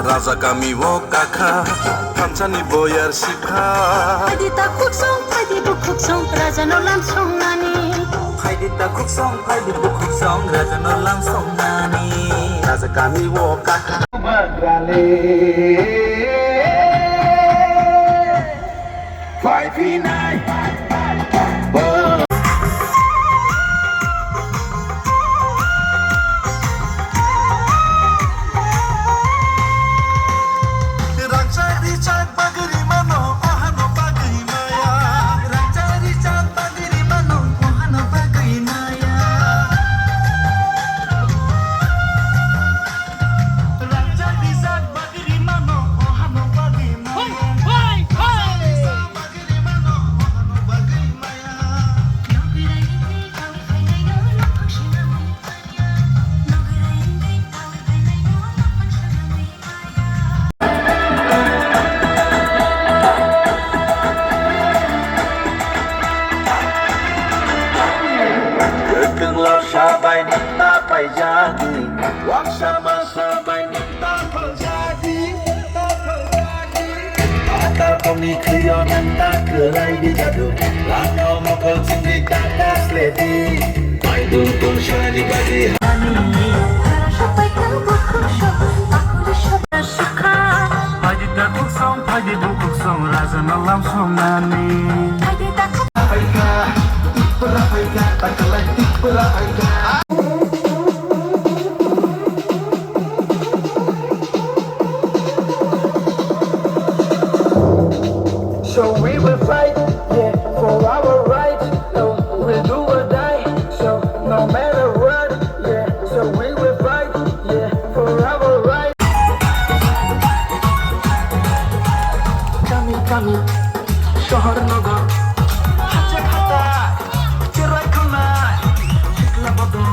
Raza kami wo kakha Kamchani boyar shikha Haidita kuksong, haidi bukuk song Raja no lam song nani Haidita kuksong, haidi bukuk song Raja no lam song nani Raza kami wo kakha Magrale 5P9 Sabay nita payjadi Wag sama sabay nita payjadi Ata kami kriyo nanta kelai di jadu Lano mokal sindi tatas ledi Mai dukun shani badi Sampai kau bukuk song Aku disabda suka Haidita kuksong, haidi bukuk song Raja no lam song nani Haidita kuksong So we will fight, yeah, for our right. So we'll do or die. So no matter what, yeah. So we will fight, yeah, for our right. Kami, শহর নগর, হাতে খাতা, চেরাই খানায়, শিখলা বদল।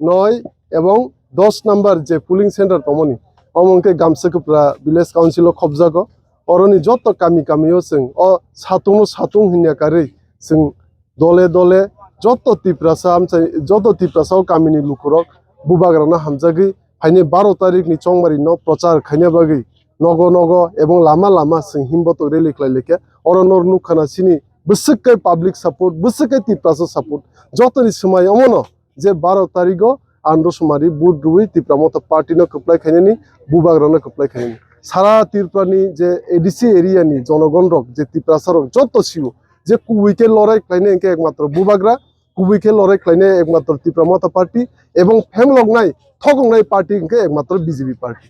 নয় এবং 10 নম্বর যে pulling centre তমনি অমনকে গামসাকপ্রা village council খবজাগো অরনি যত কামি কামিও जों অ সাতুং হিনিয়া কারে जों দলে দলে যত তিপ্রাসা আমচাই যত তিপ্রাসাও কামিনি লুকুরক বুবাগ্রানা হামজাগি ফাইনে 12 তারিখনি চংমারি ন প্রচার খাইনা বাগি নগ নগ এবং লামা লামা जों হিমবত রেলি ক্লাইলেকে অরনর নুখানা সিনি বসকে পাবলিক সাপোর্ট বসকে তিপ্রাসা সাপোর্ট যতনি সময় অমন যে 12 তারিখও আন্ডসমারি বুট রুই তিপ্রামত পার্টিনো কপ্লাই খাইনি বুবাগ্রানো কপ্লাই খাইনি সারা ত্রিপুরানি যে এডিসি এরিয়ানি জনগণ রক যে তিপ্রাসারক যত সিও যে কুইকে লড়াই খাইনে একে একমাত্র বুবাগ্রা কুইকে লড়াই খাইনে একমাত্র তিপ্রামত পার্টি এবং ফেমলগনাই ঠগংনাই পার্টি একমাত্র বিজেপি পার্টি